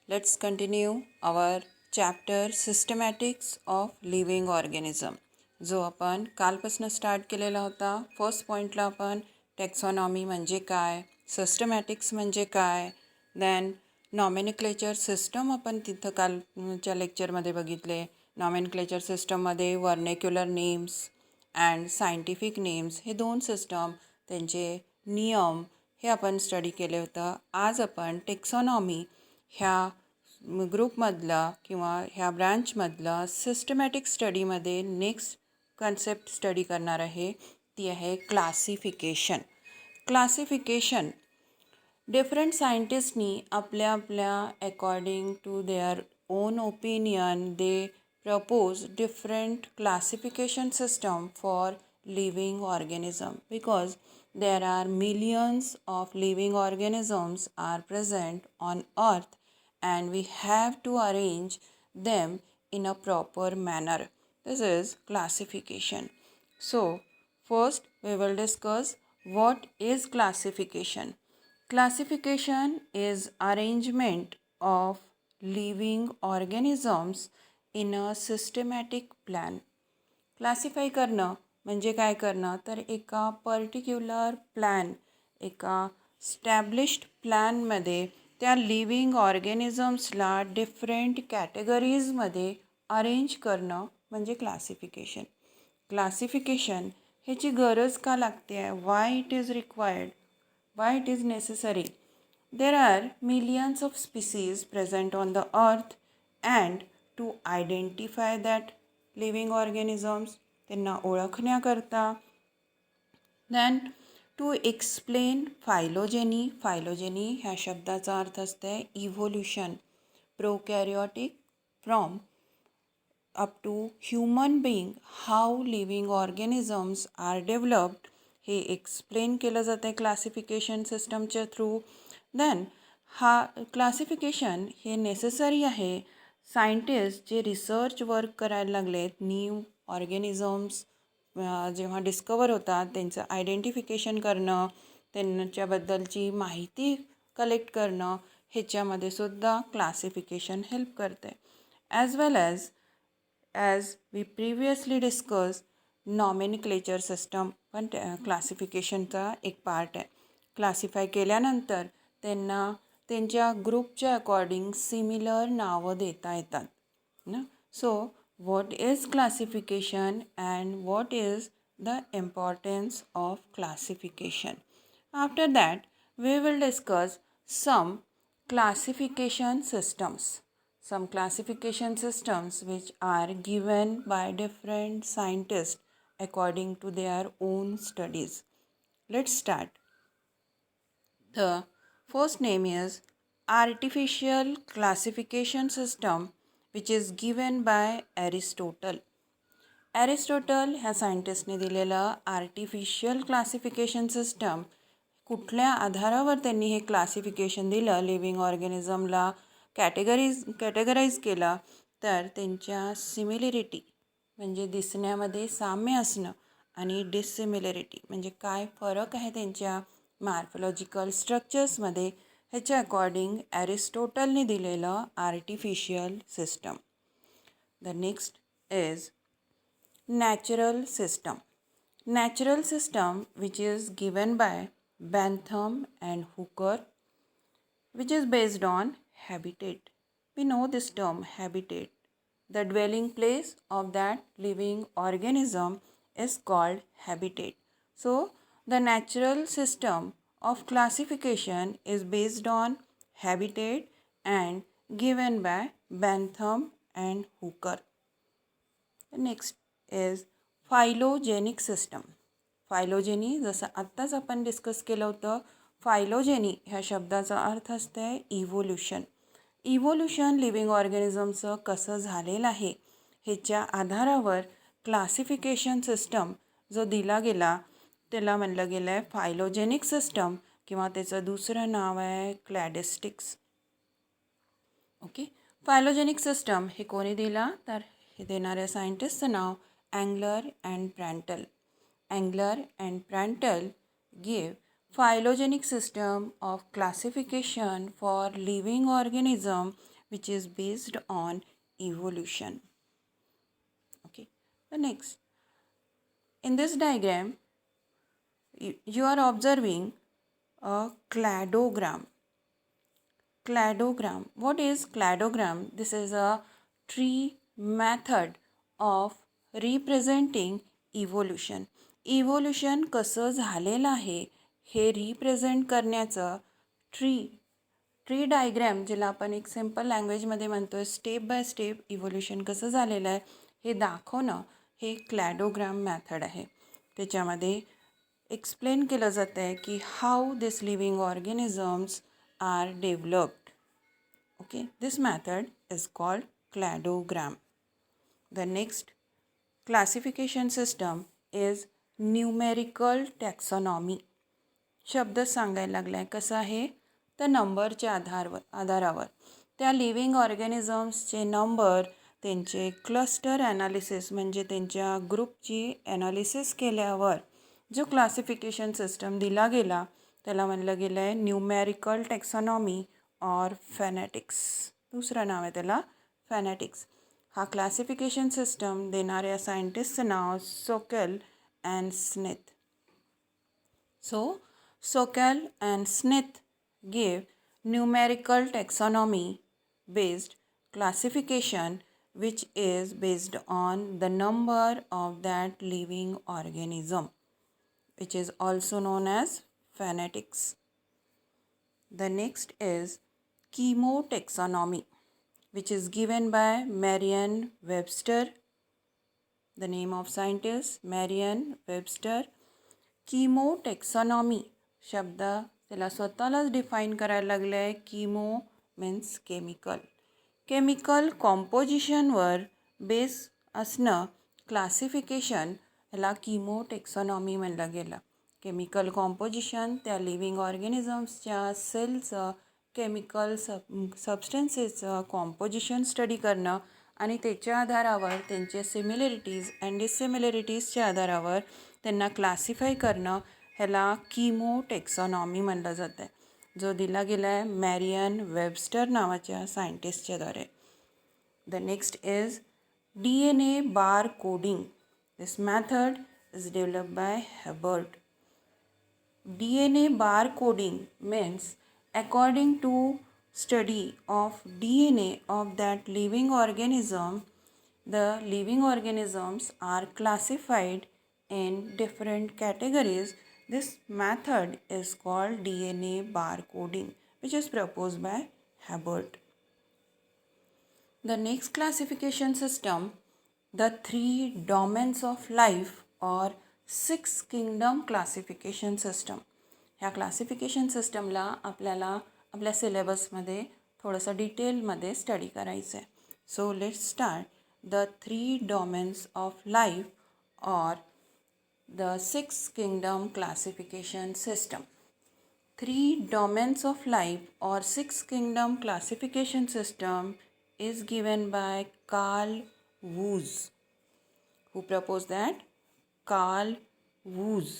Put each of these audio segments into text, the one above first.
Let's continue our chapter Systematics of Living Organism. जो आपण कालपासून स्टार्ट केलेला होता. फर्स्ट पॉईंटला आपण टेक्सॉनॉमी म्हणजे काय, सिस्टमॅटिक्स म्हणजे काय, देन नॉमेनक्लेचर सिस्टम आपण तिथं कालच्या लेक्चरमध्ये बघितले. नॉमेनक्लेचर सिस्टममध्ये वर्नेक्युलर नेम्स अँड सायंटिफिक नेम्स हे दोन सिस्टम, त्यांचे नियम हे आपण स्टडी केले होतं. आज आपण टेक्सॉनॉमी ह्या ग्रुपमधला किंवा ह्या ब्रँचमधला सिस्टमॅटिक स्टडीमध्ये नेक्स्ट कन्सेप्ट स्टडी करणार आहे. ती आहे क्लासिफिकेशन. क्लासिफिकेशन डिफरंट सायंटिस्टनी आपल्या according to their own opinion they propose different classification system for living organism because there are millions of living organisms are present on earth and we have to arrange them in a proper manner. This is classification. So first we will discuss what is classification. Classification is arrangement of living organisms in a systematic plan. Classify करणं म्हणजे काय करणं तर एका particular plan, एका established प्लॅनमध्ये त्या living ऑर्गॅनिझम्सला डिफरंट कॅटेगरीजमध्ये अरेंज करणं म्हणजे क्लासिफिकेशन. क्लासिफिकेशन ह्याची गरज का लागते आहे, why it is required, why it is necessary. There are millions of species present on the earth and to identify that living organisms, त्यांना ओळखण्याकरता, then to explain phylogeny. Phylogeny ह्या शब्दाचा अर्थ असते evolution. Prokaryotic from up to human being how living organisms are developed हे explain केलं जातं classification सिस्टमच्या थ्रू. दॅन हा क्लासिफिकेशन हे नेसेसरी आहे. सायंटिस्ट जे रिसर्च वर्क करायला लागलेत, न्यू ऑर्गॅनिझम्स जेव्हा डिस्कवर होतात त्यांचं आयडेंटिफिकेशन करणं, त्यांच्याबद्दलची माहिती कलेक्ट करणं, ह्याच्यामध्ये सुद्धा क्लासिफिकेशन हेल्प करते. As well as we previously discuss nomenclature system पण क्लासिफिकेशनचा एक पार्ट आहे. क्लासिफाय केल्यानंतर त्यांना त्यांच्या ग्रुपच्या अकॉर्डिंग सिमिलर नावं देता येतात ना. So what is classification and what is the importance of classification. After that we will discuss some classification systems, some classification systems which are given by different scientists according to their own studies. Let's start. The first name is artificial classification system which is given by Aristotle. Aristotle ह्या सायंटिस्टने दिलेलं artificial classification system, कुठल्या आधारावर त्यांनी हे classification दिलं, living ऑर्गॅनिझमला categorise केला, तर त्यांच्या सिमिलरिटी म्हणजे दिसण्यामध्ये साम्य असणं आणि डिसिमिलरिटी म्हणजे काय फरक आहे त्यांच्या मॉर्फोलॉजिकल स्ट्रक्चर्समध्ये, ह्याच्या अकॉर्डिंग ॲरिस्टोटलने दिलेलं artificial system. The next is natural system. Natural system which is given by Bentham and Hooker which is based on habitat. We know this term habitat. The dwelling place of that living organism is called habitat. So the natural system of classification is based on habitat and given by Bentham and Hooker. The next is phylogenetic system. फायलोजेनी जसं आत्ताच आपण discuss केलं होतं, फायलोजेनी ह्या शब्दाचा अर्थ असते evolution. Evolution living ऑर्गॅनिझमचं कसं झालेलं आहे ह्याच्या आधारावर क्लासिफिकेशन सिस्टम जो दिला गेला त्याला म्हणलं गेलं आहे फायलोजेनिक सिस्टम किंवा त्याचं दुसरं नाव आहे क्लॅडिस्टिक्स. ओके, फायलोजेनिक सिस्टम हे कोणी दिला तर हे देणाऱ्या सायंटिस्टचं नाव Engler and Prandtl. Engler and Prandtl gave phylogenetic system of classification for living organism which is based on evolution. Okay, the next, in this diagram you are observing a cladogram. Cladogram. What is cladogram? This is a tree method of representing evolution. Evolution कसं झालेलं आहे हे represent करण्याचं tree diagram, ज्याला आपण एक simple लँग्वेजमध्ये म्हणतो आहे, स्टेप बाय स्टेप इव्होल्युशन कसं झालेलं आहे हे दाखवणं हे क्लॅडोग्राम मॅथड आहे. त्याच्यामध्ये एक्सप्लेन केलं जातं आहे की how this living organisms are developed. Okay, this method is called cladogram. The next classification system is numerical taxonomy. शब्द सांगायला लागला आहे कसं आहे तर नंबरच्या आधारावर त्या लिव्हिंग ऑर्गॅनिझम्सचे नंबर, त्यांचे क्लस्टर ॲनालिसिस म्हणजे त्यांच्या ग्रुपची ॲनालिसिस केल्यावर जो क्लासिफिकेशन सिस्टम दिला गेला त्याला म्हणलं गेलं आहे न्यूमेरिकल टॅक्सॉनॉमी और फॅनेटिक्स. दुसरं नाव आहे त्याला फॅनेटिक्स. हा क्लासिफिकेशन सिस्टम देणाऱ्या सायंटिस्टचं नाव Sokal and Smith. So, Sokel and Smith gave numerical taxonomy based classification which is based on the number of that living organism, which is also known as phonetics. The next is chemotaxonomy, which is given by Merriam-Webster. The name of scientist Merriam-Webster. Chemotaxonomy शब्द त्याला स्वतःलाच define करायला लागलं आहे. Chemo means chemical. Chemical कॉम्पोजिशनवर base असणं classification ह्याला chemotaxonomy म्हणलं गेलं. केमिकल कॉम्पोजिशन त्या लिव्हिंग ऑर्गॅनिझम्सच्या सेलचं केमिकल सबस्टन्सेसचं कॉम्पोजिशन स्टडी करणं आणि त्याच्या आधारावर त्यांचे सिमिलरिटीज अँड डिसिमिलरिटीजच्या आधारावर त्यांना क्लासिफाय करणं ह्याला कीमोटेक्सॉनॉमी म्हणलं जातं आहे, जो दिला गेला आहे मॅरियन-वेबस्टर नावाच्या सायंटिस्टच्याद्वारे. The next is DNA barcoding. This method is developed by Hubbard. DNA barcoding means according to study of DNA of that living organism, the living organisms are classified in different categories. This method is called DNA barcoding, which is proposed by Hubbard. The next classification system, the 3 domains of life or 6 kingdom classification system. ह्या classification सिस्टमला आपल्याला आपल्या सिलेबसमध्ये थोडंसं डिटेलमध्ये study करायचं आहे. So let's start the 3 domains of life or the 6 kingdom classification system. 3 domains of life or 6 kingdom classification system is given by Carl Woese. Who proposed that? Carl Woese.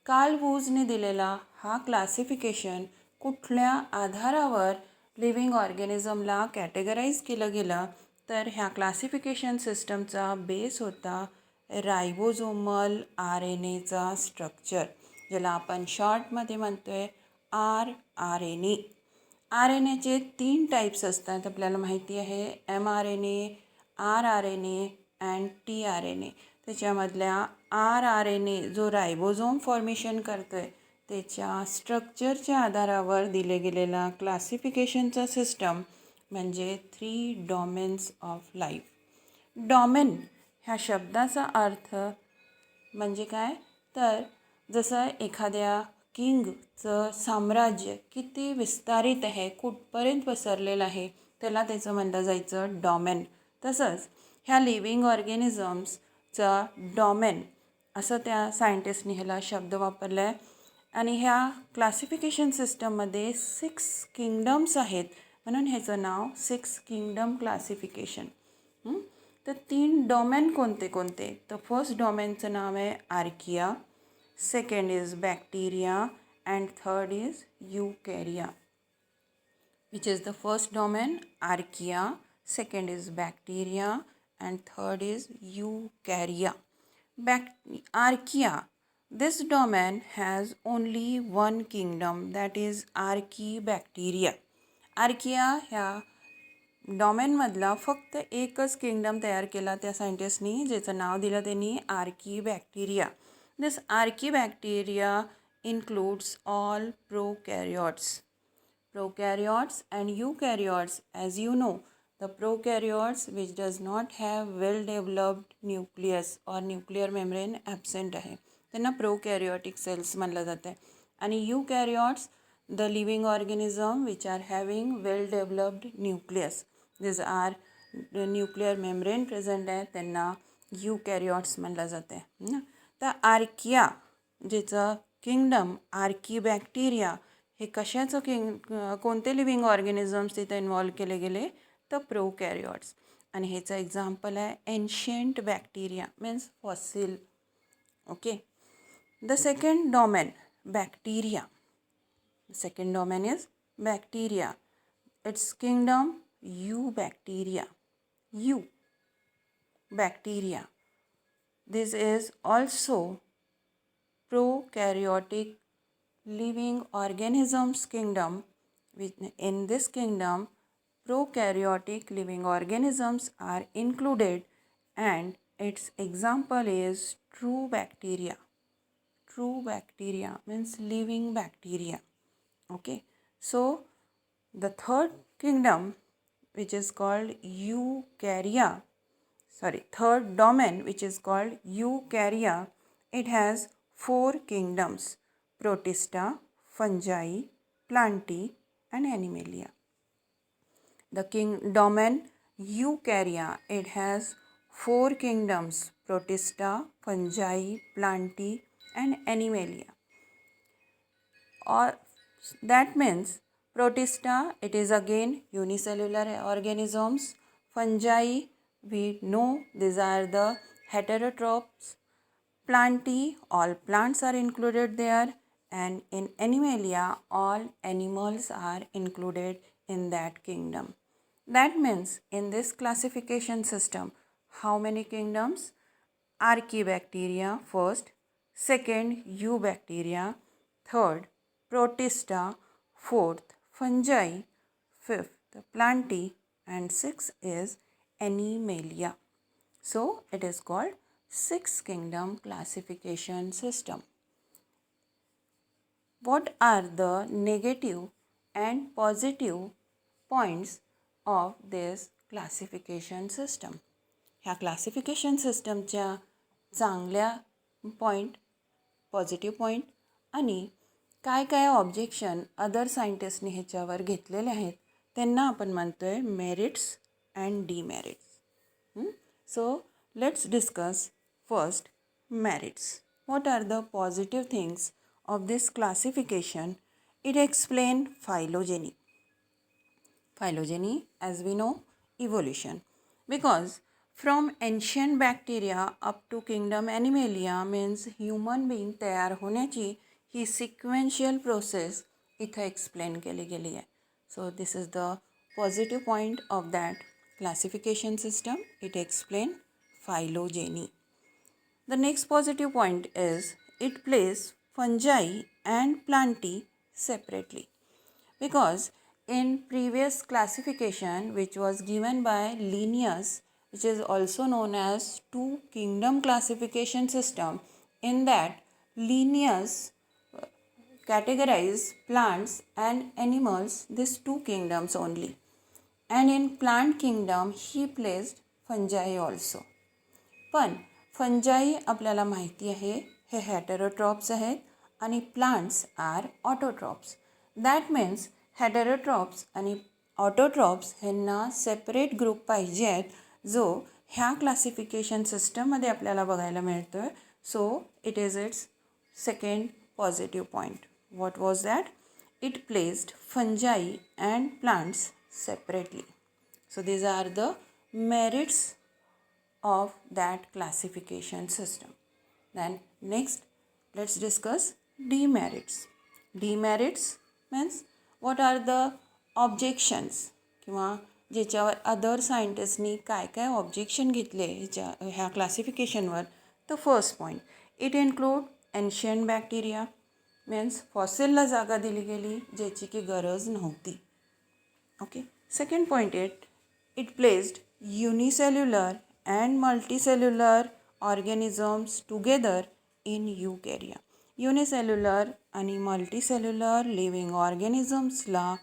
Carl वूजने दिलेला हा classification कुठल्या आधारावर living ऑर्गॅनिझमला categorise केलं गेलं तर ह्या classification सिस्टमचा बेस होता रायबोझोमल RNAचा स्ट्रक्चर, ज्याला आपण शॉर्टमध्ये म्हणतो आहे RNA. RNAचे 3 टाईप्स असतात आपल्याला माहिती आहे, mRNA, rRNA अँड tRNA. त्याच्यामधल्या rRNA जो रायबोझोम फॉर्मेशन करतो आहे त्याच्या स्ट्रक्चरच्या आधारावर दिले गेलेला क्लासिफिकेशनचा सिस्टम म्हणजे 3 डोमेन्स ऑफ लाईफ. डोमेन ह्या शब्दाचा अर्थ म्हणजे काय तर जसं एखाद्या किंगचं साम्राज्य किती विस्तारित आहे, कुठपर्यंत पसरलेलं आहे त्याला त्याचं म्हणलं जायचं डोमेन. तसंच ह्या लिव्हिंग ऑर्गॅनिझम्सचा डोमेन असं त्या सायंटिस्टनी ह्याला शब्द वापरला आहे. आणि ह्या क्लासिफिकेशन सिस्टममध्ये 6 किंगडम्स आहेत म्हणून ह्याचं नाव 6 किंगडम क्लासिफिकेशन. तर 3 डोमेन कोणते कोणते तर फर्स्ट डोमेनचं नाव आहे archaea, second is bacteria and third is eukarya. which is the first domain, archaea, second is bacteria, and third is eukarya. Archaea, this domain has only one kingdom, that is archaebacteria. Archaea ह्या डॉमेनमधला फक्त एकच kingdom तयार केला त्या सायंटिस्टनी, ज्याचं नाव दिलं त्यांनी आर्कीबॅक्टेरिया. दिस आर्कीबॅक्टेरिया includes all prokaryotes and eukaryotes. As you know, the prokaryotes which does not have well developed nucleus or nuclear membrane absent आहे, त्यांना prokaryotic cells म्हणलं जातं आहे. आणि eukaryotes, the living organism which are having well developed nucleus, these are the nuclear membrane present आहे, त्यांना eukaryotes म्हणलं जातं आहे. तर आर्किया ज्याचं किंगडम आर्कीबॅक्टेरिया, हे कशाचं कोणते लिव्हिंग ऑर्गॅनिझम्स तिथे इन्व्हॉल्व केले गेले, तर प्रोकॅरियोट्स. आणि ह्याचं एक्झाम्पल आहे ancient bacteria means fossil. Okay. The second domain bacteria. Second domain is bacteria. Its kingdom Eubacteria. Eubacteria. This is also prokaryotic living organisms kingdom. In this kingdom, prokaryotic living organisms are included, and its example is true bacteria. True bacteria means living bacteria. Okay, so the third kingdom, which is called third domain, which is called eukarya, it has 4 kingdoms: protista, fungi, plantae, and animalia. The domain eukarya, it has 4 kingdoms: protista, fungi, plantae, and animalia. Or that means protista, it is again unicellular organisms. Fungi, we know these are the heterotrophs. Plantae, all plants are included there. And in animalia, all animals are included in that kingdom. That means in this classification system, how many kingdoms? Archaebacteria first, second Eubacteria, third protista, fourth fungi, fifth plantae, and sixth is animalia. So it is called 6 kingdom classification system. What are the negative and positive points of this classification system? ह्या classification सिस्टमच्या चांगल्या point, positive point आणि काय काय objection other सायंटिस्टनी ह्याच्यावर घेतलेले आहेत, त्यांना आपण म्हणतो आहे merits and demerits. So let's discuss first merits. What are the positive things of this classification? It explains phylogeny. Phylogeny, as we know, evolution. Because from ancient bacteria up to kingdom animalia means human being तयार होण्याची ही sequential process इथं explain केली गेली आहे. So this is the positive point of that classification system. It explains phylogeny. The next positive point is it places fungi and plantae separately, because in previous classification which was given by Linnaeus, which is also known as two kingdom classification system, in that Linnaeus categorized plants and animals, these 2 kingdoms only, and in plant kingdom he placed fungi also. पण fungi आपल्याला माहिती आहे हे heterotrophs आहेत आणि plants are autotrophs. That means heterotrophs आणि autotrophs ह्यांना separate group पाहिजे आहेत, जो ह्या क्लासिफिकेशन सिस्टममध्ये आपल्याला बघायला मिळतो आहे. So it is it's second positive point. What was that? It placed fungi and plants separately. So these are the merits of that classification system. Then next, let's discuss demerits. Demerits means what are the objections किंवा ज्याच्यावर other सायंटिस्टनी काय काय objection घेतले ह्या क्लासिफिकेशनवर. तर first point, it include ancient bacteria, means फॉसिलला जागा दिली गेली ज्याची की गरज नव्हती. Okay. Second point, it placed unicellular and multicellular organisms together in eukarya. Unicellular आणि मल्टीसेल्युलर लिव्हिंग ऑर्गॅनिझम्सला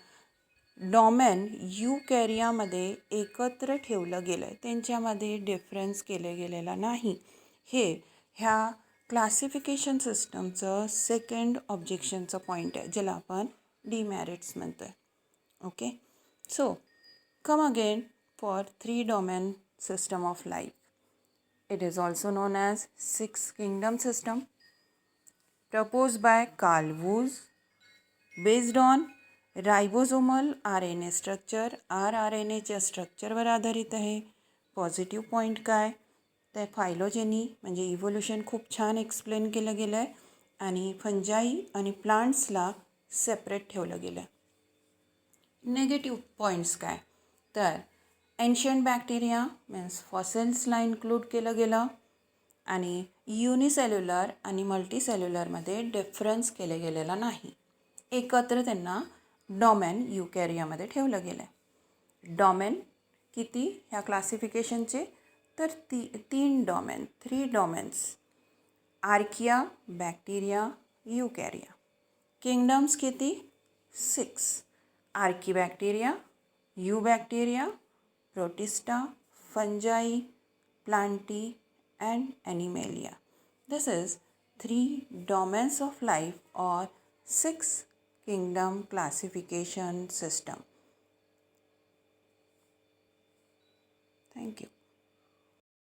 डॉमेन युकॅरियामध्ये एकत्र ठेवलं गेलं आहे, त्यांच्यामध्ये डिफरन्स केले गेलेला नाही. ह्या क्लासिफिकेशन सिस्टमचं सेकंड ऑब्जेक्शनचं पॉईंट आहे, ज्याला आपण डिमॅरिट्स म्हणतो आहे. Okay. So come again for 3-domain system of life. It is also known as six-kingdom system, proposed by Carl Woese, based on ribosomal RNA structure, rRNAच्या स्ट्रक्चरवर आधारित आहे. पॉझिटिव्ह पॉईंट काय, तर फायलोजेनी म्हणजे इव्होल्युशन खूप छान एक्सप्लेन केलं गेलं आहे आणि फंजाई आणि प्लांट्सला सेपरेट ठेवलं गेलं आहे. नेगेटिव्ह पॉईंट्स काय, तर एन्शियंट बॅक्टेरिया मीन्स फॉसिल्सला इन्क्लूड केलं गेलं आणि युनिसेल्युलर आणि मल्टीसेल्युलरमध्ये डिफरन्स केले गेलेला नाही, एकत्र त्यांना डॉमेन युकॅरियामध्ये ठेवलं गेलं आहे. डॉमेन किती ह्या क्लासिफिकेशनचे, तर 3 domains, archaea, bacteria, eukarya. Kingdoms किती, 6, archaebacteria, eubacteria, protista, fungi, plantae and animalia. This is 3 domains of life or 6 kingdom classification system. Thank you.